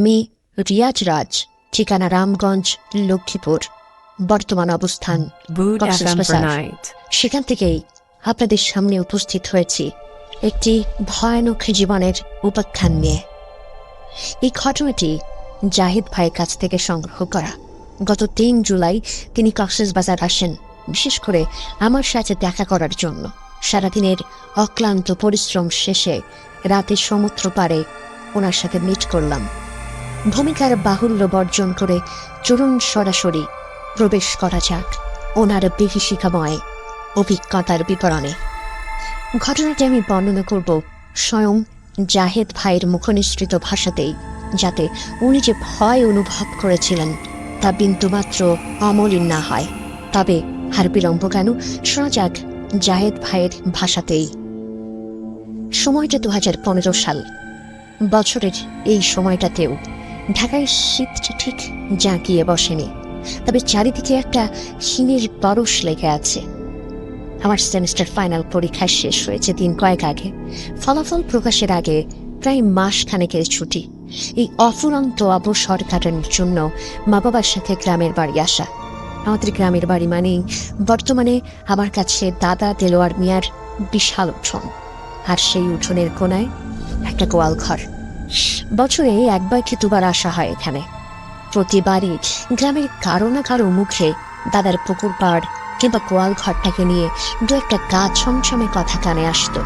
আমি রিয়াজ রাজ, ঠিকানা রামগঞ্জ, লক্ষ্মীপুর, বর্তমান অবস্থান Boot কক্সেস FM for বাজার। night. সেখান থেকেই আপনাদের সামনে উপস্থিত হয়েছি একটি ভয়ানক জীবনের উপাখ্যান নিয়ে। এই ঘটনাটি জাহিদ ভাইয়ের কাছ থেকে সংগ্রহ করা। গত ৩ জুলাই তিনি কক্সেস বাজার আসেন, বিশেষ করে আমার সাথে দেখা করার জন্য। সারাদিনের অক্লান্ত পরিশ্রম শেষে রাতে সমুদ্র পাড়ে ওনার সাথে মিট করলাম। ভূমিকার বাহুল্য বর্জন করে চরুণ সরাসরি প্রবেশ করা যাক ওনার বিভীষিকাময় অভিজ্ঞতার বিবরণে। ঘটনাটি আমি বর্ণনা করব স্বয়ং জাহেদ ভাইয়ের মুখনিসৃত ভাষাতেই, যাতে উনি যে ভয় অনুভব করেছিলেন তা বিন্দুমাত্র অমলিন না হয়। তবে আর বিলম্ব কেন, শোনা যাক জাহেদ ভাইয়ের ভাষাতেই। সময়টা 2015 সাল। বছরের এই সময়টাতেও ঢাকায় শীতটা ঠিক জাঁকিয়ে বসেনি, তবে চারিদিকে একটা হিমের পরশ লেগে আছে। আমার সেমিস্টার ফাইনাল পরীক্ষা শেষ হয়েছে দিন কয়েক আগে। ফলাফল প্রকাশের আগে প্রায় মাস খানেকের ছুটি। এই অফুরন্ত অবসর কাটানোর জন্য মা বাবার সাথে গ্রামের বাড়ি আসা। আমাদের গ্রামের বাড়ি মানেই বর্তমানে আমার কাছে দাদা দেলোয়ার মিয়ার বিশাল উঠোন, আর সেই উঠোনের কোনায় একটা গোয়াল ঘর। বছরে একবার কি দুবার আসা হয় এখানে। প্রতিবারই গ্রামের কারো না কারো মুখে দাদার পুকুর পাড় কিংবা গোয়াল ঘরটাকে নিয়ে দু একটা গা ছমছমে কথা কানে আসতো।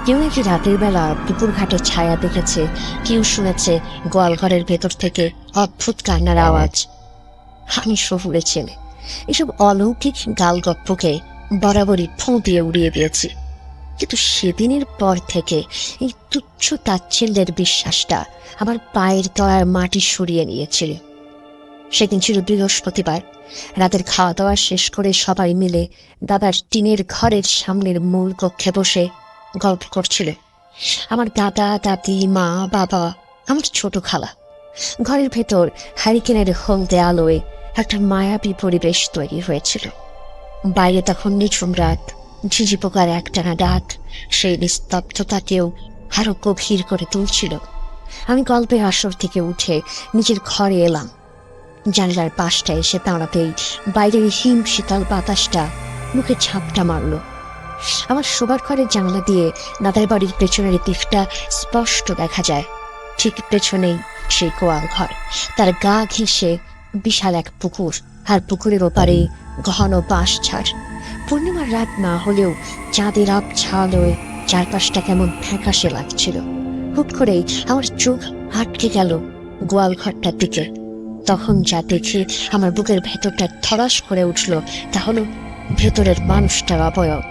কেউ নাকি রাতের বেলা পুকুর ঘাটের ছায়া দেখেছে, কেউ শুনেছে গোয়াল ঘরের ভেতর থেকে অদ্ভুত কান্নার আওয়াজ। আমি শহুরে ছেলে, এসব অলৌকিক গালগপ্পকে বরাবরই ফোঁ দিয়ে উড়িয়ে দিয়েছি। কিন্তু সেদিনের পর থেকে এই তুচ্ছ তাচ্ছিল্যের বিশ্বাসটা আমার পায়ের তলার মাটি সরিয়ে নিয়েছিল। সেদিন ছিল বৃহস্পতিবার। রাতের খাওয়া দাওয়া শেষ করে সবাই মিলে দাদার টিনের ঘরের সামনের মূল কক্ষে বসে গল্প করছিল। আমার দাদা, দাদি, মা, বাবা, আমার ছোট খালা। ঘরের ভেতর হ্যারিকেনের হলদে আলোয় একটা মায়াবী পরিবেশ তৈরি হয়েছিল। বাইরে তখন নিঝুম রাত, ঝিঝি পোকার একটানা ডাক সেই নিস্তব্ধতাকেও আরো গভীর করে তুলছিল। আমি গল্পের আসর থেকে উঠে নিজের ঘরে এলাম। জানলার পাশটা এসে দাঁড়াতেই বাইরের হিম শীতল বাতাসটা মুখে ঝাপটা মারল। আমার শোবার ঘরের জানলা দিয়ে দাদার বাড়ির পেছনের দিকটা স্পষ্ট দেখা যায়। ঠিক পেছনেই সেই গোয়াল ঘর, তার গা ঘেঁষে বিশাল এক পুকুর, আর পুকুরের ওপারে ঘন বাঁশ ঝাড়। পূর্ণিমার রাত না হলেও চাঁদের আবছালোয় চারপাশটা কেমন ফ্যাকাশে লাগছিল। হুট করেই আমার চোখ আটকে গেল গোয়াল ঘরটার দিকে। তখন যা দেখে আমার বুকের ভেতরটা ধড়াস করে উঠল তা হলো ভেতরের মানুষটার অবয়ব,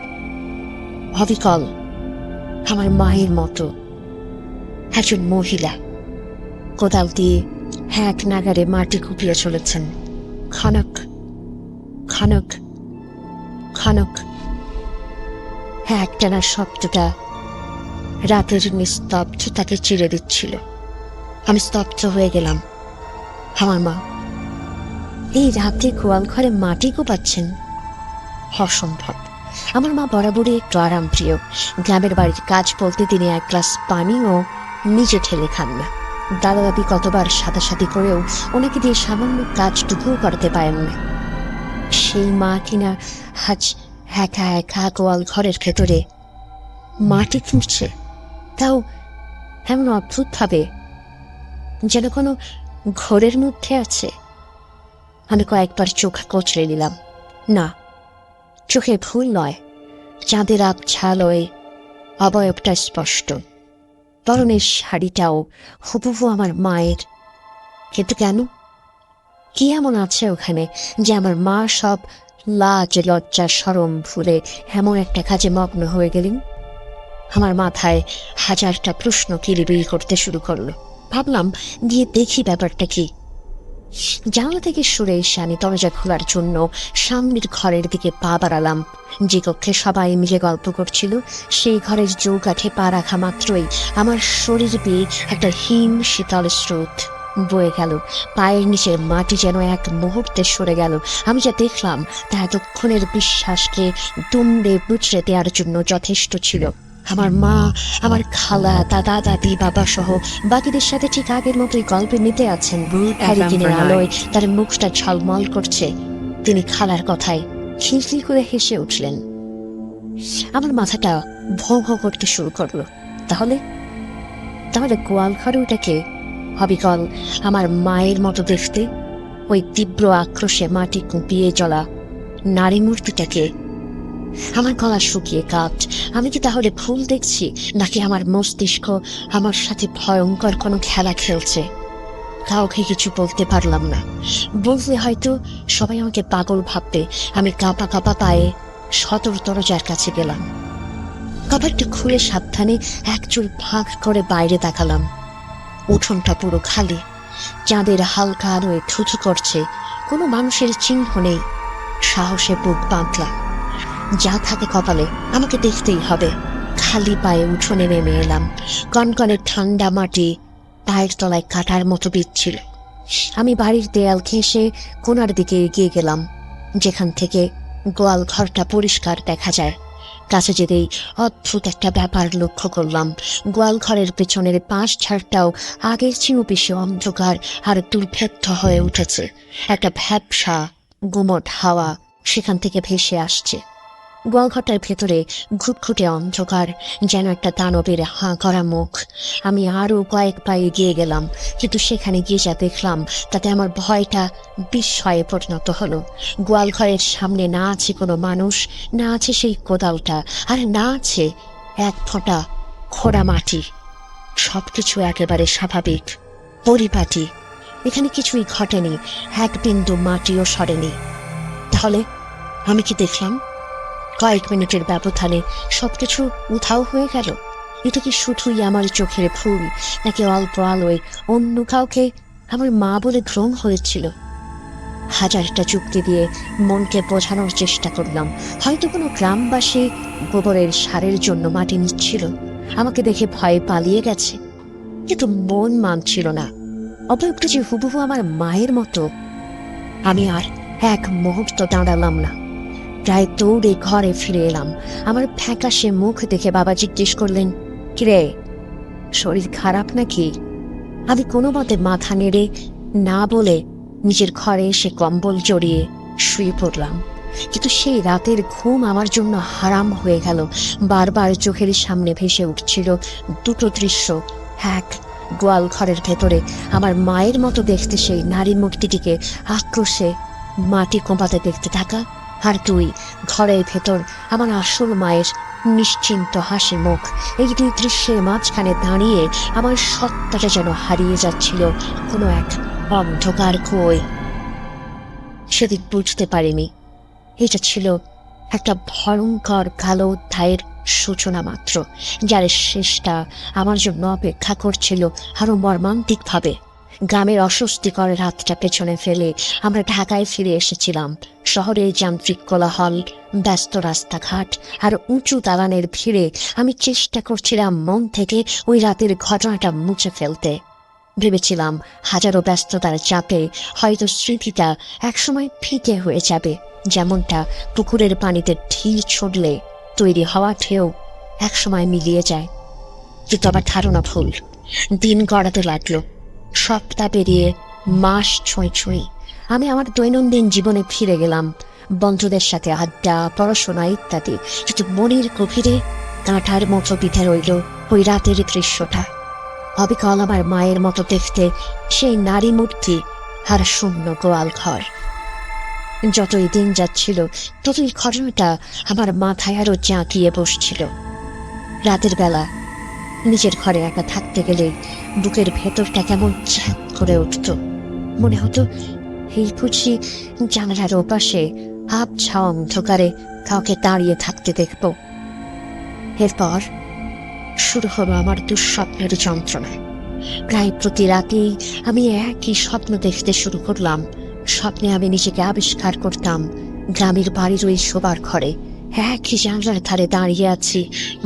অবিকল আমার মায়ের মতো একজন মহিলা। কোদাল দিয়ে এক নাগারে মাটি কুপিয়ে চলেছেন। খনক খনক খনক একটানা শব্দটা রাতের নিস্তব্ধতাকে চিরে দিচ্ছিল। আমি স্তব্ধ হয়ে গেলাম। আমার মা এই রাতে গোয়াল ঘরে মাটি কোপাচ্ছেন, অসম্ভব। আমার মা বরাবরই একটু আরাম প্রিয়। গ্রামের বাড়ির কাজ বলতে তিনি এক গ্লাস পানিও নিজে ঠেলে খান না। দাদা দাদি কতবার সাদাসাদি করেও ওনাকে দিয়ে সামান্য কাজটুকুও করতে পারেন না। সেই মা কিনা আজ একা একা গোয়াল ঘরের ভেতরে মাটি খুঁড়ছে, তাও এমন অদ্ভুত ভাবে যেন কোনো ঘোরের মধ্যে আছে। আমি কয়েকবার চোখ কচলে নিলাম। না, চোখে ভুল নয়, চাঁদের আবছালোয় অবয়বটা স্পষ্ট। পরনের শাড়িটাও হুবহু আমার মায়ের। কিন্তু কেন, কি এমন আছে ওখানে যে আমার মা সব লাজ লজ্জা শরম ভুলে এমন একটা কাজে মগ্ন হয়ে গেলেন? আমার মাথায় হাজারটা প্রশ্ন কিরিবিরি করতে শুরু করলো। ভাবলাম গিয়ে দেখি ব্যাপারটা কি। জানলা থেকে সরে এসে আমি দরজা খোলার জন্য সামনের ঘরের দিকে পা বাড়ালাম। যে কক্ষে সবাই মিলে গল্প করছিল সেই ঘরের চৌকাঠে পা রাখা মাত্রই আমার শরীর বেয়ে একটা হিম শীতল স্রোত বয়ে গেল। পায়ের নিচের মাটি যেন এক মুহূর্তে সরে গেল। আমি যা দেখলাম তা এতক্ষণের বিশ্বাসকে দুমড়ে মুচড়ে দেওয়ার জন্য যথেষ্ট ছিল। আমার মা, আমার খালা, দাদা, দাদি, বাবা সহ বাকিদের সাথে ঠিক আগের মতোই গল্পে মেতে আছেন। হ্যারিকেনের আলোয় তার মুখটা ঝলমল করছে। তিনি খালার কথায় খিলখিল করে হেসে উঠলেন। আমার মাথাটা ভোঁ ভোঁ করতে শুরু করলো। তাহলে তাহলে গোয়াল ঘরে ওটাকে হবিকল আমার মায়ের মতো দেখতে, ওই তীব্র আক্রোশে মাটি কুপিয়ে চলা নারী মূর্তিটাকে। আমার গলা শুকিয়ে কাঠ। আমি কি তাহলে ভুল দেখছি, নাকি আমার মস্তিষ্ক আমার সাথে ভয়ঙ্কর কোনো খেলা খেলছে? কাউকে কিছু বলতে পারলাম না। বললে হয়তো সবাই আমাকে পাগল ভাববে। আমি কাঁপা কাঁপা পায়ে সদর দরজার কাছে গেলাম। কপারটা খুলে সাবধানে এক চুল ফাঁক করে বাইরে তাকালাম। উঠোনটা পুরো খালি। চাঁদের হালকা আলোয় থুথু করছে। কোনো মানুষের চিহ্ন নেই। সাহসে বুক বাঁধলাম। যা থাকে কপালে আমাকে দেখতেই হবে। খালি পায়ে উঠোনে নেমে এলাম। কনকনে ঠান্ডা মাটি পায়ের তলায় কাটার মতো বিচ্ছিল। আমি বাড়ির দেয়াল ঘেঁষে কোণার দিকে এগিয়ে গেলাম, যেখান থেকে গোয়াল ঘরটা পরিষ্কার দেখা যায়। কাছে যেতেই অদ্ভুত একটা ব্যাপার লক্ষ্য করলাম। গোয়াল ঘরের পেছনের পাশ ঝাড়টাও আগের চেয়েও বেশি অন্ধকার আর দুর্ভেদ্য হয়ে উঠেছে। একটা ভ্যাবসা গুমট হাওয়া সেখান থেকে ভেসে আসছে। গোয়ালঘরটার ভেতরে ঘুটঘুটে অন্ধকার, যেন একটা দানবের হাঁ করা মুখ। আমি আরও কয়েক পা এগিয়ে গেলাম, কিন্তু সেখানে গিয়ে যা দেখলাম তাতে আমার ভয়টা বিস্ময়ে পরিণত হলো। গোয়ালঘরের সামনে না আছে কোনো মানুষ, না আছে সেই কোদালটা, আর না আছে এক ফোঁটা খোঁড়া মাটি। সবকিছু একেবারে স্বাভাবিক, পরিপাটি। এখানে কিছুই ঘটেনি, এক বিন্দু মাটিও সরেনি। তাহলে আমি কি দেখলাম? কয়েক মিনিটের ব্যবধানে সবকিছু উধাও হয়ে গেল। এটা কি শুধুই আমার চোখের ভুল, নাকি অল্প আলোয় অন্য কাউকে আমার মা বলে ভ্রম হয়েছিল? হাজারটা যুক্তি দিয়ে মনকে বোঝানোর চেষ্টা করলাম। হয়তো কোনো গ্রামবাসী গোবরের সারের জন্য মাটি নিচ্ছিল, আমাকে দেখে ভয়ে পালিয়ে গেছে। কিন্তু মন মানছিল না। অপরটা যে হুবহু আমার মায়ের মতো। আমি আর এক মুহূর্ত দাঁড়ালাম না। প্রায় দৌড়ে ঘরে ফিরে এলাম। আমার ফ্যাকাশে মুখ দেখে বাবা জিজ্ঞেস করলেন, কিরে, শরীর খারাপ নাকি? আমি কোনো মতে মাথা নেড়ে না বলে নিজের ঘরে এসে কম্বল জড়িয়ে শুয়ে পড়লাম। কিন্তু সেই রাতের ঘুম আমার জন্য হারাম হয়ে গেল। বারবার চোখের সামনে ভেসে উঠছিল দুটো দৃশ্য। এক, গোয়াল ঘরের ভেতরে আমার মায়ের মতো দেখতে সেই নারী মূর্তিটিকে আক্রোশে মাটি কোপাতে দেখতে থাকা, আর দুই, ঘরের ভেতর আমার আসল মায়ের নিশ্চিন্ত হাসি মুখ। এই দুই দৃশ্যের মাঝখানে দাঁড়িয়ে আমার সত্তাটা যেন হারিয়ে যাচ্ছিল কোনো এক অন্ধকার কুয়োয়। সেদিন বুঝতে পারিনি এটা ছিল একটা ভয়ঙ্কর কালো অধ্যায়ের সূচনা মাত্র, যার শেষটা আমার জন্য অপেক্ষা করছিল আরো মর্মান্তিকভাবে। গ্রামের অস্বস্তিকর রাতটা পেছনে ফেলে আমরা ঢাকায় ফিরে এসেছিলাম। শহরের যান্ত্রিক কোলাহল, ব্যস্ত রাস্তাঘাট আর উঁচু দালানের ভিড়ে আমি চেষ্টা করছিলাম মন থেকে ওই রাতের ঘটনাটা মুছে ফেলতে। ভেবেছিলাম হাজারো ব্যস্ততার চাপে হয়তো স্মৃতিটা একসময় ফিকে হয়ে যাবে, যেমনটা পুকুরের পানিতে ঢিল ছুড়লে তৈরি হওয়া ঢেউ একসময় মিলিয়ে যায়। কিন্তু আবার ধারণা ভুল। দিন গড়াতে লাগলো, সপ্তাহ পেরিয়ে মাস ছুঁই ছুঁই। আমি আমার দৈনন্দিন জীবনে ফিরে গেলাম, বন্ধুদের সাথে আড্ডা, পড়াশোনা ইত্যাদি। কিন্তু মনের গভীরে কাঁটার মতো বিধে রইল ওই রাতের দৃশ্যটা। অবিকল আমার মায়ের মতো দেখতে সেই নারী মূর্তি আর শূন্য গোয়াল ঘর। যতই দিন যাচ্ছিল ততই ঘটনাটা আমার মাথায় আরো জাঁকিয়ে বসছিল। রাতের বেলা নিজের ঘরে একা থাকতে গেলে বুকের ভেতরটা কেমন চ্যাপ করে উঠত। মনে হতো এই বুঝি জানালার ওপাশে আবছা অন্ধকারে কাউকে দাঁড়িয়ে থাকতে দেখব। এরপর শুরু হলো আমার দুঃস্বপ্নের যন্ত্রণা। প্রায় প্রতি রাতেই আমি একই স্বপ্ন দেখতে শুরু করলাম। স্বপ্নে আমি নিজেকে আবিষ্কার করতাম গ্রামের বাড়ির ওই শোবার ঘরে একই জানলার ধারে দাঁড়িয়ে আছি।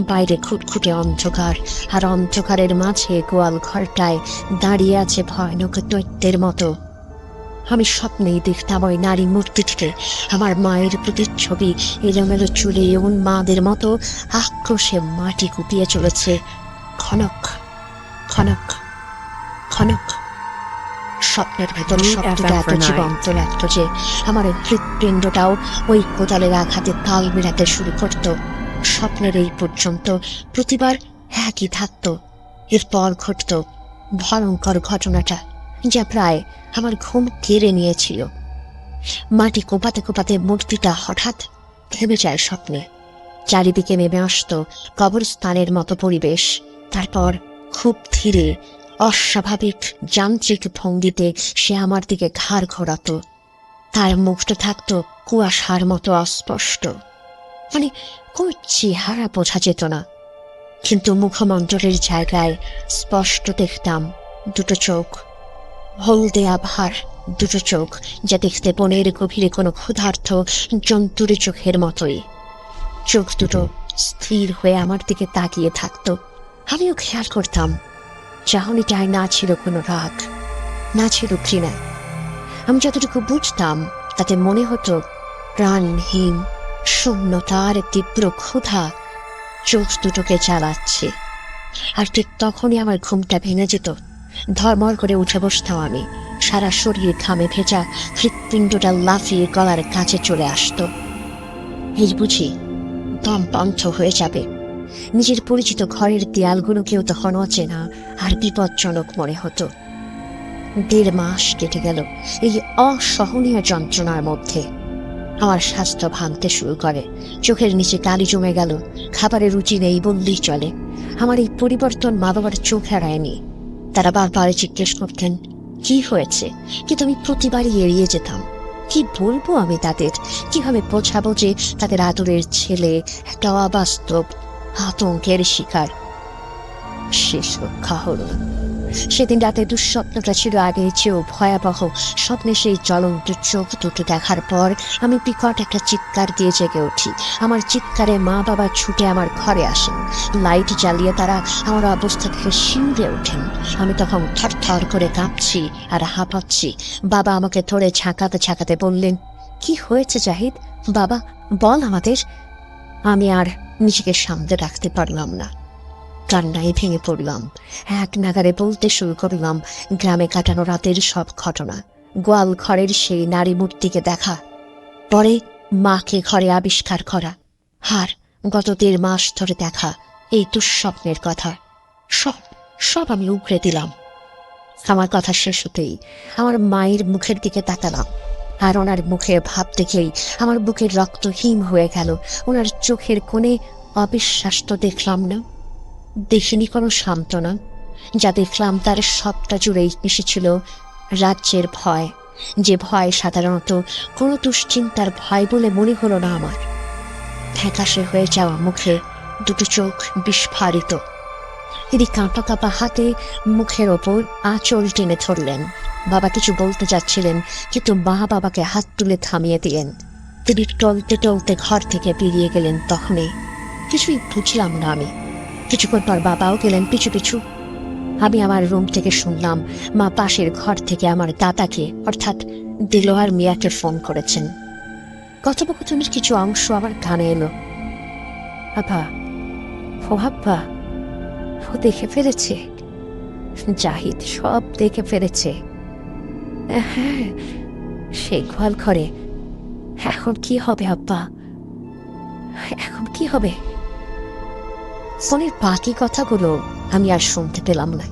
বাইরে খুটখুটে অন্ধকার, আর অন্ধকারের মাঝে গোয়াল ঘরটায় দাঁড়িয়ে আছে ভয়ানক দৈত্যের মতো আমি স্বপ্নেই দেখতাম ওই নারী মূর্তিটিকে, আমার মায়ের প্রতিচ্ছবি এলোমেলো চুলে উন্মাদের মতো আক্রোশে মাটি কুপিয়ে চলেছে। খনক খনক খনক। স্বপ্নের ভেতর শব্দটা এত জীবন্ত লাগত যে আমার হৃৎপিণ্ডটাও ওই কোদালের আঘাতে তাল মেলাতে শুরু করত। স্বপ্নের এই পর্যন্ত প্রতিবার একই থাকত। এরপর ঘটত ভয়ঙ্কর ঘটনাটা, যা প্রায় আমার ঘুম কেড়ে নিয়েছিল। মাটি কোপাতে কোপাতে মূর্তিটা হঠাৎ থেমে যায় স্বপ্নে। চারিদিকে নেমে আসত কবরস্থানের মতো পরিবেশ। তারপর খুব ধীরে অস্বাভাবিক যান্ত্রিক ভঙ্গিতে সে আমার দিকে ঘাড় ঘোরাতো। তার মুখটা থাকত কুয়াশার মতো অস্পষ্ট, মানে কোন চেহারা বোঝা যেত না, কিন্তু মুখমণ্ডলের জায়গায় স্পষ্ট দেখতাম দুটো চোখ, হলদে আভার দুটো চোখ, যা দেখতে বনের গভীরে কোনো ক্ষুধার্ত জন্তুর চোখের মতোই। চোখ দুটো স্থির হয়ে আমার দিকে তাকিয়ে থাকত। আমিও খেয়াল করতাম চাহনিটায় না ছিল কোনো রাগ, না ছিল ঘৃণা। আমি যতটুকু বুঝতাম তাতে মনে হতো প্রাণহীন শূন্যতার তীব্র ক্ষুধা চোখ দুটোকে জ্বালাচ্ছে। আর ঠিক তখনই আমার ঘুমটা ভেঙে যেত। ধর্মর করে উঠে বসতাম আমি। সারা শরীর ঘামে ভেজা, হৃৎপিণ্ডটা লাফিয়ে গলার কাছে চলে আসতো। এই বুঝি দম বন্ধ হয়ে যাবে। নিজের পরিচিত ঘরের দেয়ালগুলোকেও তখন অচেনা আর বিপজ্জনক মনে হতো। 1.5 মাস কেটে গেল এই অসহনীয় যন্ত্রণার মধ্যে। আমার স্বাস্থ্য ভাঙতে শুরু করে, চোখের নিচে কালি জমে গেল, খাবারের রুচি নেই বললেই চলে। আমার এই পরিবর্তন মা বাবার চোখ এড়ায়নি। তারা বারবার জিজ্ঞেস করতেন কি হয়েছে, কিন্তু আমি প্রতিবারই এড়িয়ে যেতাম। কি বলবো আমি তাদের, কিভাবে বোঝাবো যে তাদের আদরের ছেলে একটা অবাস্তব আতঙ্কের শিকার। শেষ রক্ষা হলো। সেদিন রাতে দুঃস্বপ্নটা ছিল আগের চেয়েও ভয়াবহ। স্বপ্নে সেই জ্বলন্ত চোখ দুটো দেখার পর আমি বিকট একটা চিৎকার দিয়ে জেগে উঠি। আমার চিৎকারে মা বাবা ছুটে আমার ঘরে আসেন। লাইট জ্বালিয়ে তারা আমার অবস্থা থেকে শিউরে ওঠেন। আমি তখন থরথর করে কাঁপছি আর হাঁপাচ্ছি। বাবা আমাকে ধরে ঝাঁকাতে ঝাঁকাতে বললেন, কি হয়েছে জাহিদ, বাবা বল আমাদের। আমি আর নিজেকে সামনে রাখতে পারলাম না, কান্নায় ভেঙে পড়লাম। এক নাগারে বলতে শুরু করলাম গ্রামে কাটানো রাতের সব ঘটনা, গোয়াল ঘরের সেই নারী মূর্তিকে দেখা, পরে মাকে ঘরে আবিষ্কার করা, আর গত 1.5 মাস ধরে দেখা এই দুঃস্বপ্নের কথা। সব সব আমি উগরে দিলাম। আমার কথা শেষ হতেই আমার মায়ের মুখের দিকে তাকালাম, আর ওনার মুখের ভাব দেখেই আমার বুকের রক্ত হিম হয়ে গেল। ওনার চোখের কোণে অবিশ্বাস তো দেখলাম না, দেখিনি কোনো সান্ত্বনা। যা দেখলাম তার সবটা জুড়েই মিশেছিল রাজ্যের ভয়, যে ভয় সাধারণত কোনো দুশ্চিন্তার ভয় বলে মনে হলো না আমার। ফ্যাকাশে হয়ে যাওয়া মুখে দুটো চোখ বিস্ফারিত। তিনি কাঁপা কাঁপা হাতে মুখের ওপর আঁচল টেনে ধরলেন। বাবা কিছু বলতে যাচ্ছিলেন, কিন্তু মা বাবাকে হাত তুলে থামিয়ে দিলেন। তিনি টলতে টলতে ঘর থেকে বেরিয়ে গেলেন। তখনই কিছুই বুঝলাম না আমি। কিছুক্ষণ পর বাবাও গেলেন পিছু পিছু। আমি আমার রুম থেকে শুনলাম মা পাশের ঘর থেকে আমার দাদাকে অর্থাৎ দিলোয়ার মিয়াকে ফোন করেছেন। কথোপকথনের কিছু অংশ আমার কানে এলো। আব্বা, ও আব্বা, ও দেখে ফেলেছে, জাহিদ সব দেখে ফেলেছে। হ্যাঁ, সেই গোয়াল ঘরে। এখন কি হবে আব্বা, এখন কি হবে? ফোনের বাকি কথাগুলো আমি আর শুনতে পেলাম না,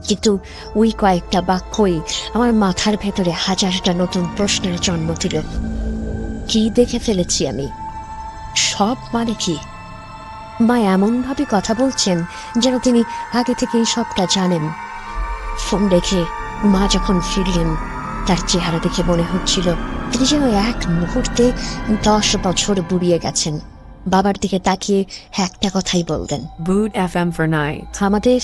কিন্তু ওই কয়েকটা বাক্যই আমার মাথার ভেতরে হাজারটা নতুন প্রশ্নের জন্ম দিল। কি দেখে ফেলেছি আমি? সব মানে কি? মা এমনভাবে কথা বলছেন যেন তিনি আগে থেকেই সবটা জানেন। ফোন রেখে মা যখন ফিরলেন, তার চেহারা দেখে মনে হচ্ছিল তিনি যেন এক মুহূর্তে 10 বছর বুড়িয়ে গেছেন। বাবার দিকে তাকিয়ে একটা কথাই বললেন, Boot FM for night. আমাদের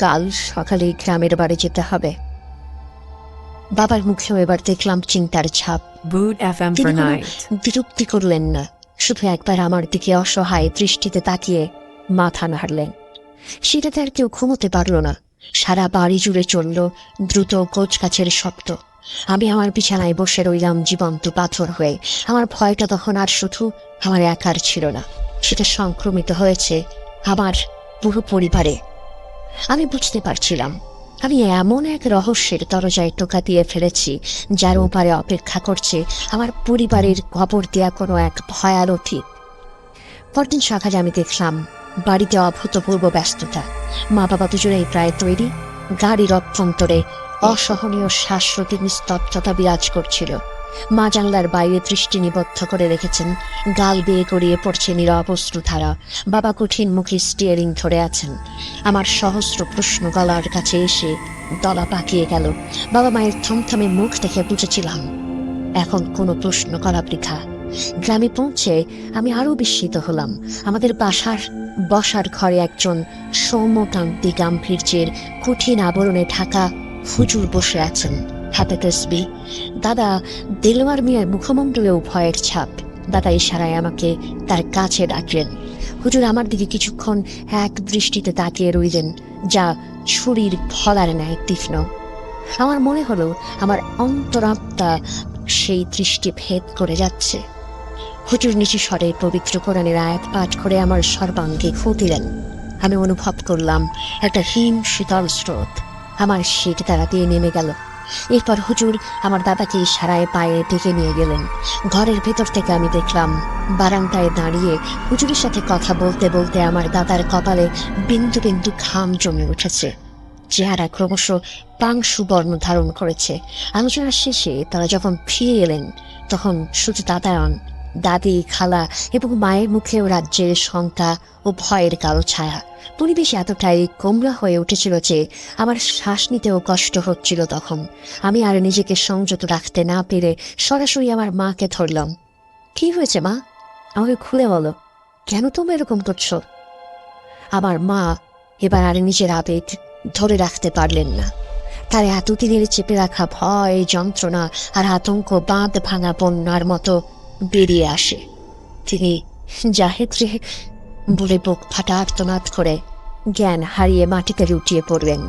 কাল সকালে গ্রামের বাড়ি যেতে হবে। বাবার মুখেও এবার দেখলাম চিন্তার ছাপ। Boot FM তিনি for কোনো night. বিরক্তি করলেন না, শুধু একবার আমার দিকে অসহায় দৃষ্টিতে তাকিয়ে মাথা নাড়লেন। সেটাতে আর কেউ ঘুমোতে পারল না। সারা বাড়ি জুড়ে চলল দ্রুত কোচকাছের শব্দ। আমি আমার বিছানায় বসে রইলাম জীবন্ত পাথর হয়ে। আমার ভয়টা তখন আর শুধু আমার একার ছিল না, সেটা সংক্রমিত হয়েছে আমার পুরো পরিবারে। আমি বুঝতে পারছিলাম আমি এমন এক রহস্যের দরজায় টোকা দিয়ে ফেলেছি, যার ওপারে অপেক্ষা করছে আমার পরিবারের খবর দেয়া কোনো এক ভয়াল অতীত। পরদিন সকালে আমি দেখলাম বাড়িতে অভূতপূর্ব ব্যস্ততা। মা বাবা দুজনেই প্রায় তৈরি। গাড়ির অভ্যন্তরে অসহনীয় শ্বাসরোধী নিস্তব্ধতা বিরাজ করছিল। মা জানলার বাইরে দৃষ্টি নিবদ্ধ করে রেখেছেন, গাল বেয়ে গড়িয়ে পড়ছে নীরব অশ্রুধারা। বাবা কঠিন মুখে স্টিয়ারিং ধরে আছেন। আমার সহস্র প্রশ্ন গলার কাছে এসে দলা পাকিয়ে গেল। বাবা মায়ের থমথমে মুখ দেখে বুঝেছিলাম এখন কোনো প্রশ্ন করা বৃথা। গ্রামে পৌঁছে আমি আরো বিস্মিত হলাম। আমাদের বসার ঘরে একজন সৌম্যকান্তি গাম্ভীর্যের কঠিন আবরণে ঢাকা হুজুর বসে আছেন, হাতে তসবিহ। দাদা দেলোয়ার মিয়ার মুখমণ্ডলেও ভয়ের ছাপ। দাদা ইশারায় আমাকে তার কাছে ডাকলেন। হুজুর আমার দিকে কিছুক্ষণ এক দৃষ্টিতে তাকিয়ে রইলেন, যা ছুরির ফলার ন্যায় তীক্ষ্ণ। আমার মনে হলো আমার অন্তরাত্মা সেই দৃষ্টি ভেদ করে যাচ্ছে। হুজুর নিচু স্বরে পবিত্র কোরআনের আয়াত পাঠ করে আমার সর্বাঙ্গে ফু দিলেন। আমি অনুভব করলাম একটা হিম শীতল স্রোত আমার শীত দ্বারা দিয়ে নেমে গেল। এরপর হুজুর আমার দাদাকে ইশারায় পায়ে ডেকে নিয়ে গেলেন। ঘরের ভেতর থেকে আমি দেখলাম বারান্দায় দাঁড়িয়ে হুজুরের সাথে কথা বলতে বলতে আমার দাদার কপালে বিন্দু বিন্দু ঘাম জমে উঠেছে। চেহারা ক্রমশ পাংশু বর্ণ ধারণ করেছে। আলোচনার শেষে তারা যখন ফিরে এলেন, তখন শুধু দাদায়ন, দাদি, খালা এবং মায়ের মুখেও রাজ্যের শঙ্কা ও ভয়ের কালো ছায়া। পরিবেশ এতটাই গোমরা হয়ে উঠেছিল যে আমার শ্বাস নিতেও কষ্ট হচ্ছিল। তখন আমি আর নিজেকে সংযত রাখতে না পেরে সরাসরি আমার মাকে ধরলাম। কি হয়েছে মা? আমাকে খুলে বলো, কেন তুমি এরকম করছো? আমার মা এবার আর নিজের আবেগ ধরে রাখতে পারলেন না। তার এতদিনের চেপে রাখা ভয়, যন্ত্রণা আর আতঙ্ক বাঁধ ভাঙা বন্যার মতো বেরিয়ে আসে। তিনি জাহেদ রে বলে বুক ফাটা আর্তনাদ করে জ্ঞান হারিয়ে মাটিতে লুটিয়ে পড়লেন।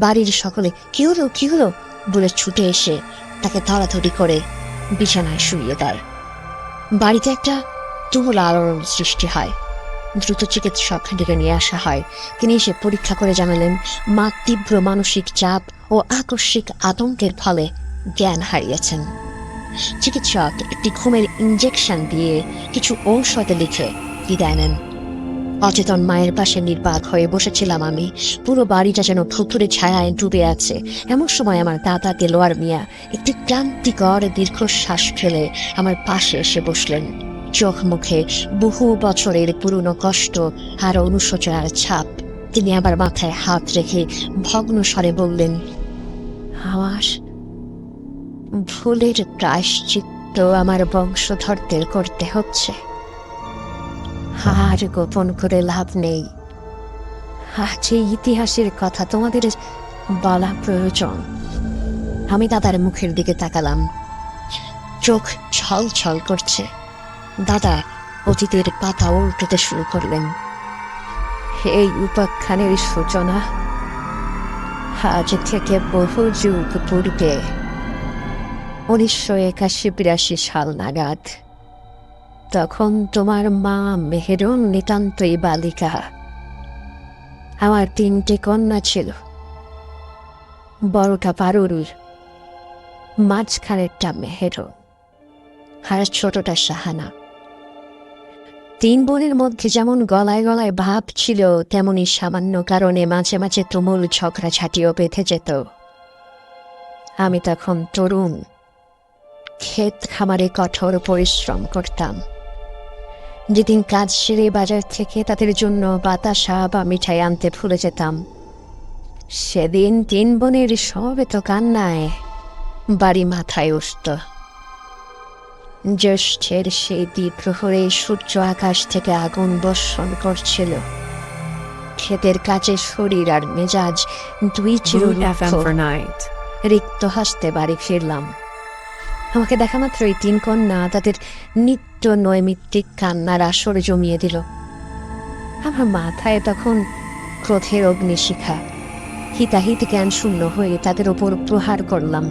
বাড়ির সকলে কি হলো বলে ছুটে এসে তাকে ধরাধরি করে বিছানায় শুইয়ে দেয়। বাড়িতে একটা তুমুল আলোড়ন সৃষ্টি হয়। দ্রুত চিকিৎসক ডেকে নিয়ে আসা হয়। তিনি এসে পরীক্ষা করে জানালেন মা তীব্র মানসিক চাপ ও আকস্মিক আতঙ্কের ফলে জ্ঞান হারিয়েছেন। চিকিৎসক একটি ঘুমের ইঞ্জেকশন দিয়ে কিছু ঔষধ লিখে বিদায় নেন। অচেতন মায়ের পাশে নির্বাক হয়ে বসেছিলাম আমি। পুরো বাড়িটা যেন থুতুরে ছায়ায় ডুবে আছে। এমন সময় আমার দাদা দেলোয়ার মিয়া একটি ক্লান্তিকর দীর্ঘশ্বাস ফেলে আমার পাশে এসে বসলেন। চোখ মুখে বহু বছরের পুরনো কষ্ট আর অনুশোচনার ছাপ। তিনি আবার মাথায় হাত রেখে ভগ্ন স্বরে বললেন, আমার ভুলের প্রায়শ্চিত্ত আমার বংশধরদের করতে হচ্ছে। আর গোপন করে লাভ নেই। আজ এই ইতিহাসের কথা তোমাদের বলা প্রয়োজন। আমি দাদার মুখের দিকে তাকালাম। চোখ ছল ছল করছে। দাদা অতীতের পাতা উল্টোতে শুরু করলেন। এই উপাখ্যানের সূচনা আজ থেকে বহু যুগ পূর্বে 1981-82 সাল নাগাদ। তখন তোমার মা মেহেরুন নিতান্তই বালিকা। আমার 3টে কন্যা ছিল। বড়টা পারুল, মাঝখানেরটা মেহেরুন আর ছোটটা শাহানা। 3 বোনের মধ্যে যেমন গলায় গলায় ভাব ছিল, তেমনি সামান্য কারণে মাঝে মাঝে তুমুল ঝগড়াঝাটিও বেঁধে যেত। আমি তখন তরুণ। ক্ষেত খামারে কঠোর পরিশ্রম করতাম। যেদিন কাজ সেরে বাজার থেকে তাদের জন্য বাতাসা বা মিঠাই আনতে ভুলে যেতাম, সেদিন 3 বোনের সমবেত কান্নায় বাড়ি মাথায় উঠত। জ্যৈষ্ঠের সেই দ্বিপ্রহরে সূর্য আকাশ থেকে আগুন বর্ষণ করছিল। ক্ষেতের কাজে শরীর আর মেজাজ দুই চির Boot FM for night. রিক্ত হাসতে বাড়ি ফিরলাম। আমাকে দেখা মাত্রই 3 কন্যা তাদের নিত্য নৈমিত্তিক কান্নার আসর জমিয়ে দিল। আমার মাথায় তখন ক্রোধের অগ্নিশিখা। হিতাহিত জ্ঞান শূন্য হয়ে তাদের ওপর প্রহার করলাম।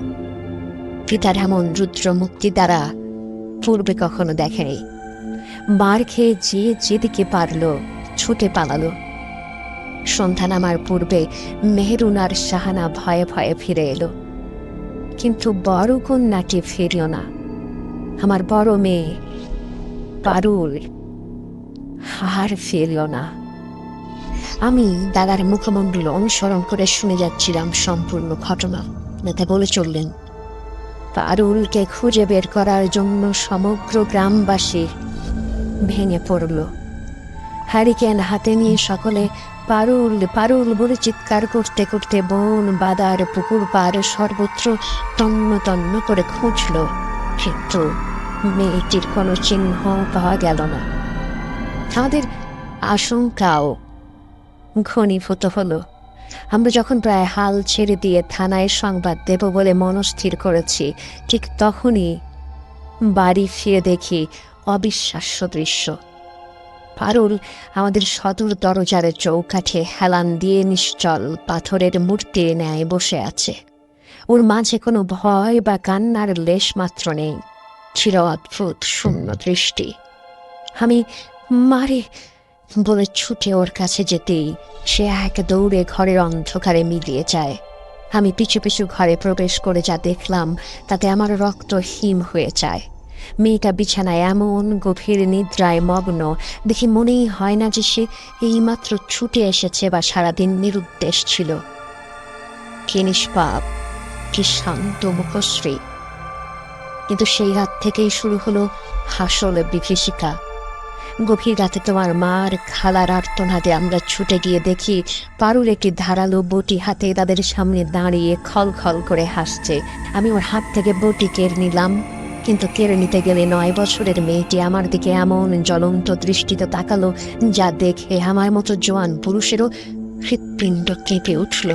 পিতার এমন রুদ্র মুক্তি দ্বারা পূর্বে কখনো দেখেনি। মার খেয়ে যে যেদিকে পারল ছুটে পালালো। সন্ধ্যা নামার পূর্বে মেহেরুন আর শাহানা ভয়ে ভয়ে ফিরে এলো, কিন্তু বড় কন্যাটি ফিরিল না। আমার বড় মেয়ে পারুল আর ফিরল না। আমি দাদার মুখমণ্ডল অনুসরণ করে শুনে যাচ্ছিলাম সম্পূর্ণ ঘটনা। নেতা বলে চললেন, পারুলকে খুঁজে বের করার জন্য সমগ্র গ্রামবাসী ভেঙে পড়ল। হ্যারিকেন হাতে নিয়ে সকলে পারুল পারুল বলে চিৎকার করতে করতে বন, বাদার, পুকুর পাড় সর্বত্র তন্ন তন্ন করে খুঁজল, কিন্তু মেয়েটির কোনো চিহ্ন পাওয়া গেল না। আমাদের আশঙ্কাও ঘনীভূত হলো। আমরা যখন প্রায় হাল ছেড়ে দিয়ে থানায় সংবাদ দেব বলে মনস্থির করেছি, ঠিক তখনই বাড়ি ফিরে দেখি অবিশ্বাস্য দৃশ্য। পারুল আমাদের সদর দরজার চৌকাঠে হেলান দিয়ে নিশ্চল পাথরের মূর্তির ন্যায় বসে আছে। ওর মাঝে কোনো ভয় বা কান্নার লেশ মাত্র নেই, ছিল অদ্ভুত শূন্য দৃষ্টি। আমি মারে বলে ছুটে ওর কাছে যেতেই সে এক দৌড়ে ঘরের অন্ধকারে মিলিয়ে যায়। আমি পিছু পিছু ঘরে প্রবেশ করে যা দেখলাম তাতে আমার রক্ত হিম হয়ে যায়। মেয়েটা বিছানায় এমন গভীর নিদ্রায় মগ্ন, দেখে মনেই হয় না যে সে এইমাত্র ছুটে এসেছে বা সারাদিন নিরুদ্দেশ ছিল। কি নিষ্পাপ, কি শান্ত মুখশ্রী। কিন্তু সেই রাত থেকেই শুরু হলো আসল বিভীষিকা। গভীর রাতে তোমার মার খালার আর্তনাদে আমরা ছুটে গিয়ে দেখি পারুল একটি ধারালো বটি হাতে তাদের সামনে দাঁড়িয়ে খল খল করে হাসছে। আমি ওর হাত থেকে বটি কেড়ে নিলাম, কিন্তু কেড়ে নিতে গেলে 9 বছরের মেয়েটি আমার দিকে এমন জ্বলন্ত দৃষ্টিতে তাকালো যা দেখে আমার মতো জোয়ান পুরুষেরও হৃৎপিণ্ড কেঁপে উঠল।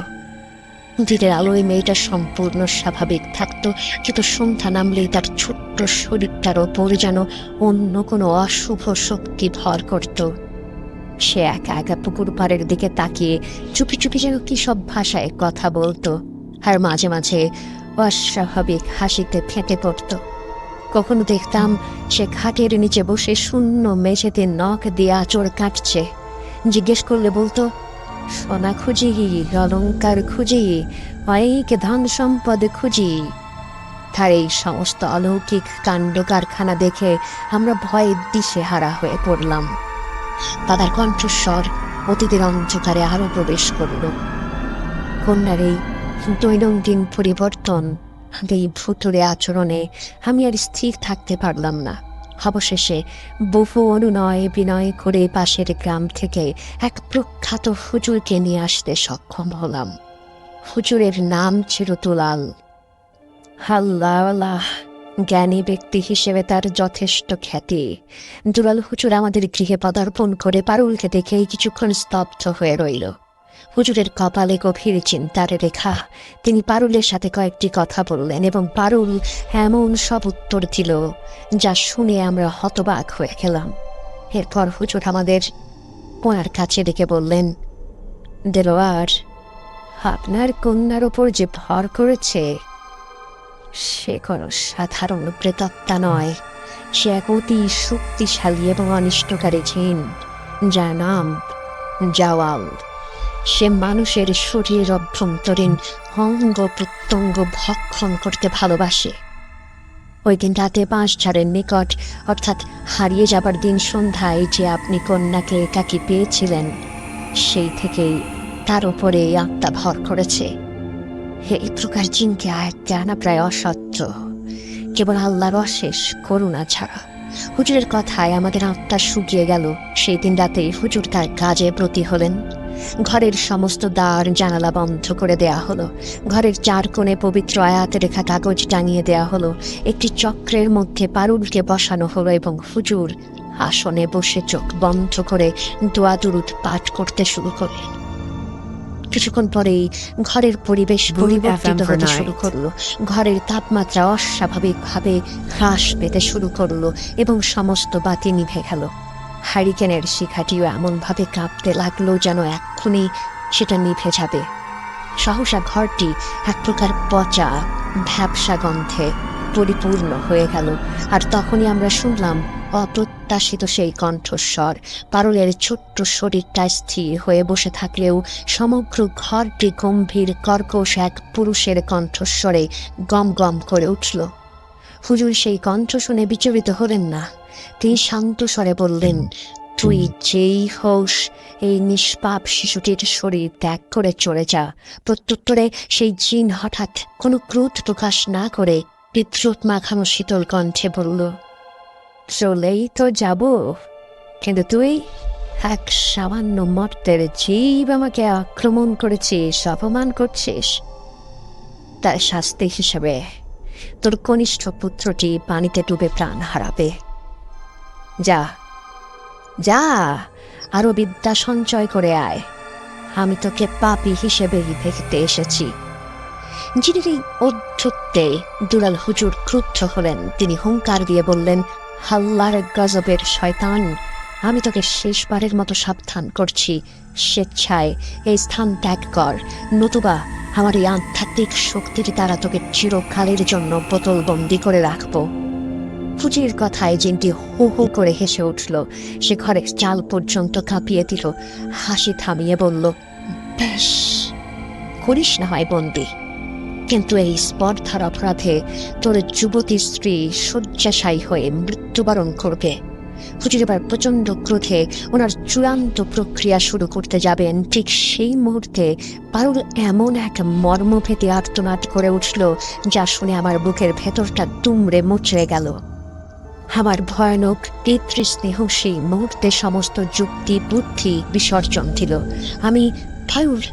দিনের আলোয় মেয়েটা সম্পূর্ণ স্বাভাবিক থাকতো, কিন্তু সন্ধ্যা নামলেই তার ছোট্ট শরীরটার ওপর যেন অন্য কোনো অশুভ শক্তি ভর করত। সে একা একা পুকুর পাড়ের দিকে তাকিয়ে চুপি চুপি যেন কি সব ভাষায় কথা বলতো, আর মাঝে মাঝে অস্বাভাবিক হাসিতে ফেটে পড়ত। কখনো দেখতাম সে খাটের নিচে বসে শূন্য মেঝেতে নখ দিয়ে আঁচড় কাটছে। জিজ্ঞেস করলে বলতো, সোনা খুঁজি, অলঙ্কার খুঁজি, অনেক ধন সম্পদ খুঁজি। তার এই সমস্ত অলৌকিক কাণ্ড কারখানা দেখে আমরা ভয়ে দিশেহারা হয়ে পড়লাম। দাদার কণ্ঠস্বর অতীতের অন্ধকারে আরো প্রবেশ করল। কন্যার এই দৈনন্দিন পরিবর্তন, এই ভুতুরে আচরণে আমি আর স্থির থাকতে পারলাম না। অবশেষে বহু অনুনয় বিনয় করে পাশের গ্রাম থেকে এক প্রখ্যাত হুজুরকে নিয়ে আসতে সক্ষম হলাম। হুজুরের নাম ছিল দুলাল। আল্লাহ, জ্ঞানী ব্যক্তি হিসেবে তার যথেষ্ট খ্যাতি। দুলাল হুজুর আমাদের গৃহে পদার্পণ করে পারুলকে দেখেই কিছুক্ষণ স্তব্ধ হয়ে রইল। হুজুরের কপালে গভীর চিন্তার রেখা। তিনি পারুলের সাথে কয়েকটি কথা বললেন এবং পারুল এমন সব উত্তর দিল যা শুনে আমরা হতবাক হয়ে গেলাম। এরপর হুজুর আমাদের ওনার কাছে ডেকে বললেন, দেলোয়ার, আপনার কন্যার ওপর যে ভর করেছে সে কোনো সাধারণ প্রেতাত্মা নয়। সে এক অতি শক্তিশালী এবং অনিষ্টকারী জিন, যার নাম জাওয়াল। সে মানুষের শরীর অভ্যন্তরীণ অঙ্গ প্রত্যঙ্গ ভক্ষণ করতে ভালোবাসে। ওই দিন রাতে বাঁশঝাড়ের নিকট, অর্থাৎ হারিয়ে যাবার দিন সন্ধ্যায় যে আপনি কন্যাকে একাকী পেয়েছিলেন, সেই থেকেই তার উপরে এই আত্মা ভর করেছে। এই প্রকার জিনকে আয়ত্তে আনা প্রায় অসাধ্য, কেবল আল্লাহর অশেষ করুণা ছাড়া। হুজুরের কথায় আমাদের আত্মা শুকিয়ে গেল। সেই দিন রাতেই হুজুর তার কাজে ব্রতী হলেন। ঘরের সমস্ত দ্বার জানালা বন্ধ করে দেয়া হলো। ঘরের 4 কোণে পবিত্র আয়াত রেখা কাগজ টাঙিয়ে দেয়া হলো। একটি চক্রের মধ্যে পারুলকে বসানো হলো এবং হুজুর আসনে বসে চোখ বন্ধ করে দোয়া দুরুদ পাঠ করতে শুরু করলেন। কিছুক্ষণ পরেই ঘরের পরিবেশ পরিবর্তিত হতে শুরু করলো। ঘরের তাপমাত্রা অস্বাভাবিকভাবে হ্রাস পেতে শুরু করলো এবং সমস্ত বাতি নিভে গেল। হ্যারিকেনের শিখাটিও এমনভাবে কাঁপতে লাগলো যেন এক্ষুনি সেটা নিভে যাবে। সহসা ঘরটি এক প্রকার পচা ভ্যাপসা গন্ধে পরিপূর্ণ হয়ে গেল। আর তখনই আমরা শুনলাম অপ্রত্যাশিত সেই কণ্ঠস্বর। পারুলের ছোট্ট শরীরটা স্থির হয়ে বসে থাকলেও সমগ্র ঘরটি গম্ভীর কর্কশ এক পুরুষের কণ্ঠস্বরে গম গম করে উঠল। হুজুর সেই কণ্ঠ শুনে বিচলিত হলেন না। তিনি শান্ত স্বরে বললেন, তুই যেই হোস, এই নিষ্পাপ শিশুটির শরীর ত্যাগ করে চলে যা। প্রত্যুত্তরে সেই জিন হঠাৎ কোনো ক্রোধ প্রকাশ না করে বিদ্রুত মাখানো শীতল কণ্ঠে বলল, চলেই তো যাব, কিন্তু তুই এক সামান্য মর্তের জীব আমাকে আক্রমণ করেছিস, অপমান করছিস। তার শাস্তি হিসেবে তোর কনিষ্ঠ পুত্রটি পানিতে ডুবে প্রাণ হারাবে। যা যা, আরো বিদ্যা সঞ্চয় করে আয়, আমি তোকে পাপী হিসেবেই দেখতে এসেছি। যিনি এই অধ্যত্তে দুলাল হুজুর ক্রুদ্ধ হলেন। তিনি হুঙ্কার দিয়ে বললেন, আল্লাহর গজবের শয়তান, আমি তোকে শেষবারের মতো সাবধান করছি, স্বেচ্ছায় এই স্থান ত্যাগ কর, নতুবা আমার এই আধ্যাত্মিক শক্তির দ্বারা তোকে চিরকালের জন্য বোতলবন্দি করে রাখবো। ফুজির কথায় জিনটি হু হু করে হেসে উঠল। সে ঘরের চাল পর্যন্ত কাঁপিয়ে দিল। হাসি থামিয়ে বলল, বেশ, করিস না হয় বন্দি, কিন্তু এই স্পর্ধার অপরাধে তোর যুবতী স্ত্রী শয্যাশায়ী হয়ে মৃত্যুবরণ করবে। হুজুর এবার প্রচণ্ড ক্রোধে ওনার চূড়ান্ত প্রক্রিয়া শুরু করতে যাবেন। ঠিক সেই মুহূর্তে পারুল এমন এক মর্মভেদী আর্তনাদ করে উঠল, যা শুনে আমার বুকের ভেতরটা দুমড়ে মুচড়ে গেল। আমার ভয়ানক পিতৃস্নেহ সেই মুহূর্তে সমস্ত যুক্তি বুদ্ধি বিসর্জন দিল। আমি পারুল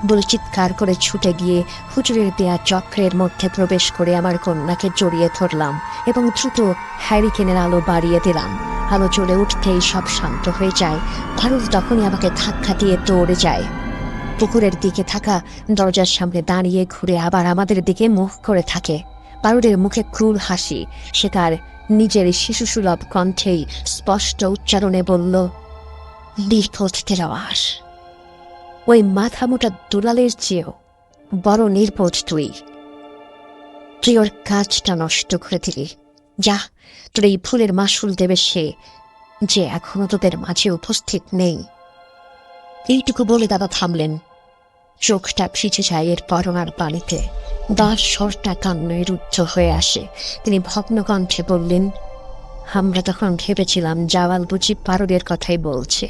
বলে চিৎকার করে ছুটে গিয়ে হুজুরের দেয়া চক্রের মধ্যে প্রবেশ করে আমার কন্যাকে জড়িয়ে ধরলাম এবং দ্রুত হ্যারিকেনের আলো বাড়িয়ে দিলাম। আলো জ্বলে উঠতেই সব শান্ত হয়ে যায়। পারুল তখনই আমাকে ধাক্কা দিয়ে দৌড়ে যায়। পুকুরের দিকে থাকা দরজার সামনে দাঁড়িয়ে ঘুরে আবার আমাদের দিকে মুখ করে থাকে। পারুলের মুখে ক্রূর হাসি। সে তার নিজের শিশুসুলভ কণ্ঠেই স্পষ্ট উচ্চারণে বলল, নির্বোধ তেলাওয়ার, ওই মাথামোটা দুলালের চেয়েও বড় নির্বোধ তুই। তুই ওর কাজটা নষ্ট করে দিলি। যা, তোর এই ফুলের মাসুল দেবে সে, যে এখনো তোদের মাঝে উপস্থিত নেই। এইটুকু বলে দাদা থামলেন। চোখটা ভিজে যায় এর পরমার পানিতে। দার স্বরটা কান্নায় রুদ্ধ হয়ে আসে। তিনি ভগ্ন কণ্ঠে বললেন, আমরা তখন ভেবেছিলাম জাওয়াল বুঝি পারুলের কথাই বলছে,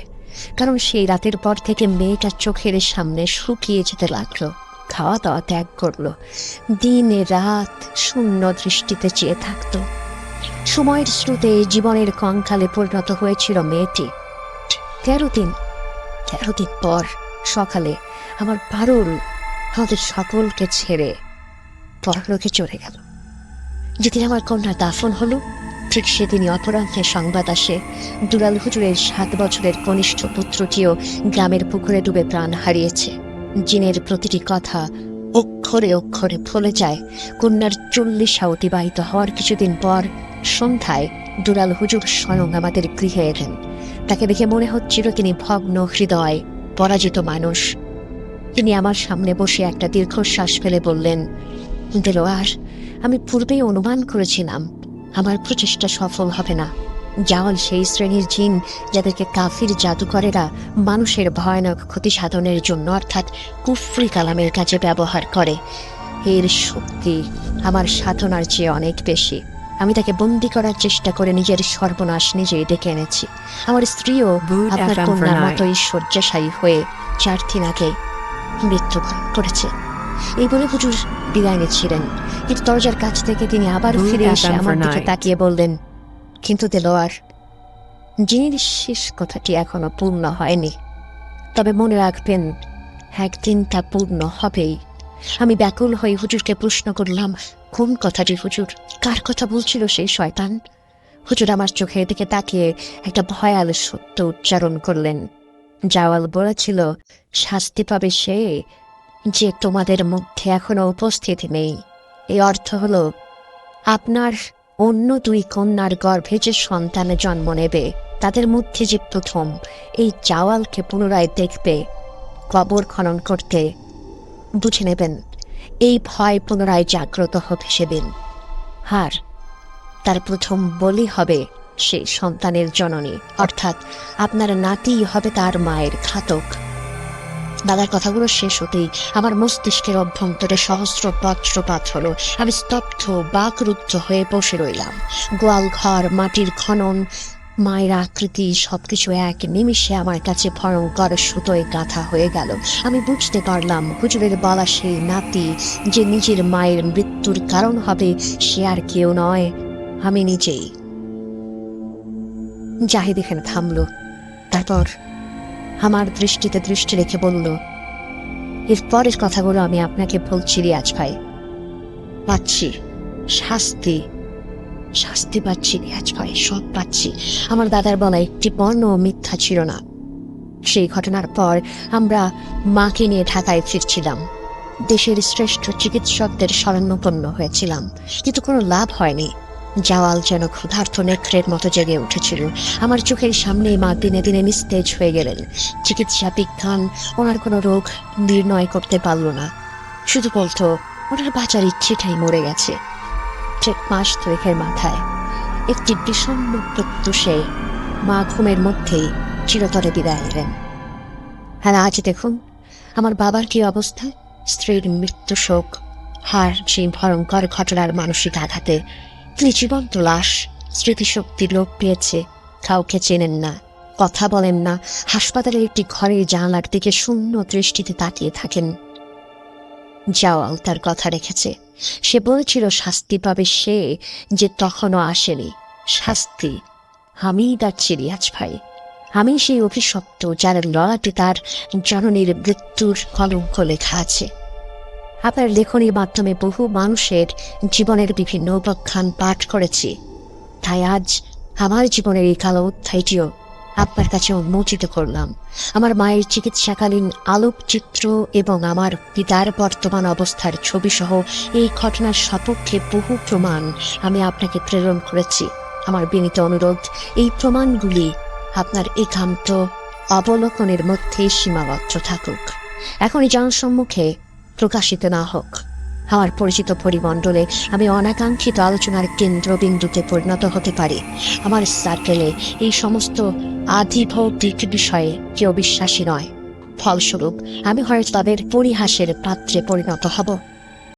কারণ সেই রাতের পর থেকে মেয়েটা চোখের সামনে শুকিয়ে যেতে লাগলো। খাওয়া দাওয়া ত্যাগ করলো, দিনে রাত শূন্য দৃষ্টিতে চেয়ে থাকতো। সময়ের স্রোতে জীবনের কঙ্কালে পরিণত হয়েছিল মেয়েটি। 13 দিন পর সকালে আমার পারুল আমাদের সকলকে ছেড়ে পরলোকে চলে গেল। যেদিন আমার কন্যা দাফন হলো, ঠিক সেদিনই অপরাহ্নে সংবাদ আসে দুলাল হুজুরের 7 বছরের কনিষ্ঠ পুত্রটিও গ্রামের পুকুরে ডুবে প্রাণ হারিয়েছে। জিনের প্রতিটি কথা অক্ষরে অক্ষরে ফলে যায়। কন্যার 40 অতিবাহিত হওয়ার কিছুদিন পর সন্ধ্যায় দুলাল হুজুর স্বয়ং আমাদের গৃহে এলেন। তাকে দেখে মনে হচ্ছিল তিনি ভগ্ন হৃদয়, পরাজিত মানুষ। তিনি আমার সামনে বসে একটা দীর্ঘশ্বাস ফেলে বললেন, দেলোয়ার, আমি পূর্বেই অনুমান করেছিলাম আমার প্রচেষ্টা সফল হবে না। জাওয়াল সেই শ্রেণীর জিন যাদেরকে কাফির জাদুকরেরা মানুষের ভয়ানক ক্ষতি সাধনের জন্য অর্থাৎ কুফরি কালামের কাজে ব্যবহার করে। এর শক্তি আমার সাধনার চেয়ে অনেক বেশি। আমি তাকে বন্দি করার চেষ্টা করে নিজের সর্বনাশ নিজেই ডেকে এনেছি। আমার স্ত্রীও আপনার কন্যার মতোই শয্যাশায়ী হয়ে 4 দিন আগে মৃত্যুবরণ করেছে। এই বলে হুজুর বিদায় নিচ্ছিলেন, কিন্তু দরজার কাছ থেকে তিনি আবার ফিরে এসে আমার দিকে তাকিয়ে বললেন, কিন্তু দেলোয়ার, জিনের শেষ কথাটি এখনো পূর্ণ হয়নি, তবে মনে রাখবেন একদিন তা পূর্ণ হবেই। আমি ব্যাকুল হয়ে হুজুরকে প্রশ্ন করলাম, কোন কথাটি হুজুর? কার কথা বলছিল সেই শয়তান? হুজুর আমার চোখের দিকে তাকিয়ে একটা ভয়াল সত্য উচ্চারণ করলেন। জাওয়াল বলেছিল, শাস্তি পাবে সে যে তোমাদের মধ্যে এখনো উপস্থিত নেই। এই অর্থ হলো, আপনার অন্য 2 কন্যার গর্ভে যে সন্তানে জন্ম নেবে, তাদের মধ্যে যে প্রথম এই জাওয়ালকে পুনরায় দেখবে, কবর খনন করতে বুঝে নেবেন এই ভয় পুনরায় জাগ্রত হতে সেদিন। আর তার প্রথম বলি হবে সেই সন্তানের জননী, অর্থাৎ আপনার নাতিই হবে তার মায়ের ঘাতক। দাদার কথাগুলো শেষ হতেই আমার মস্তিষ্কের অভ্যন্তরে সহস্র বজ্রপাত হলো। আমি স্তব্ধ বাকরুদ্ধ হয়ে বসে রইলাম। গোয়াল ঘর, মাটির খনন, মায়ের আকৃতি সবকিছু এক নিমিষে আমার কাছে ভয়ঙ্কর সুতোয় গাঁথা হয়ে গেল। আমি বুঝতে পারলাম হুজুরের বলা সেই নাতি যে নিজের মায়ের মৃত্যুর কারণ হবে, সে আর কেউ নয়, আমি নিজেই। জাহিদ এখানে থামলো, তারপর আমার দৃষ্টিতে দৃষ্টি রেখে বলল, এর পরের কথাগুলো আমি আপনাকে বলছি রিয়াজ ভাই। পাচ্ছি শাস্তি, শাস্তি পাচ্ছি রিয়াজ ভাই, সব পাচ্ছি। আমার দাদার বলা একটি বর্ণ মিথ্যা ছিল না। সেই ঘটনার পর আমরা মাকে নিয়ে ঢাকায় ফিরছিলাম। দেশের শ্রেষ্ঠ চিকিৎসকদের শরণাপন্ন হয়েছিলাম, কিন্তু কোনো লাভ হয়নি। জাওয়াল যেন ক্ষুধার্ত নেকড়ের মতো জেগে উঠেছিল। আমার চোখের সামনে মা দিনে দিনে নিস্তেজ হয়ে গেলেন। চিকিৎসা বিজ্ঞান ওনার কোনো রোগ নির্ণয় করতে পারল না, শুধু বলতো ওনার বাঁচার ইচ্ছেটাই মরে গেছে। ঠিক মাস দুয়েকের মাথায় একটি বিষণ্ণ প্রত্যুষে মা ঘুমের মধ্যেই চিরতরে বিদায় এলেন। হ্যাঁ, আজ দেখুন আমার বাবার কি অবস্থা। স্ত্রীর মৃত্যু শোক, হার সেই ভয়ঙ্কর ঘটনার মানসিক আঘাতে তিনি জীবন্ত লাশ। স্মৃতিশক্তি লোপ পেয়েছে, কাউকে চেনেন না, কথা বলেন না। হাসপাতালের একটি ঘরের জানালার দিকে শূন্য দৃষ্টিতে তাকিয়ে থাকেন। জাওয়াল তার কথা রেখেছে। সে বলেছিল শাস্তি পাবে সে যে তখনও আসেনি। শাস্তি আমিই যাচ্ছি রিয়াজ ভাই, আমি সেই অভিশপ্ত যার লড়াতে তার জননীর মৃত্যুর কলঙ্ক লেখা আছে। আপনার লেখনীর মাধ্যমে বহু মানুষের জীবনের বিভিন্ন উপাখ্যান পাঠ করেছি, তাই আজ আমার জীবনের এই কালো অধ্যায়টিও আপনার কাছে উন্মোচিত করলাম। আমার মায়ের চিকিৎসাকালীন আলোকচিত্র এবং আমার পিতার বর্তমান অবস্থার ছবি সহ এই ঘটনার সপক্ষে বহু প্রমাণ আমি আপনাকে প্রেরণ করেছি। আমার বিনীত অনুরোধ, এই প্রমাণগুলি আপনার একান্ত অবলোকনের মধ্যে সীমাবদ্ধ থাকুক, এখনই জনসম্মুখে প্রকাশিত না হোক। আমার পরিচিত পরিমণ্ডলে আমি অনাকাঙ্ক্ষিত আলোচনার কেন্দ্রবিন্দুতে পরিণত হতে পারি। আমার সার্কেলে এই সমস্ত আধিভৌতিক বিষয়ে কেউ বিশ্বাসী নয়। ফলস্বরূপ আমি হয়তো তাদের পরিহাসের পাত্রে পরিণত হব।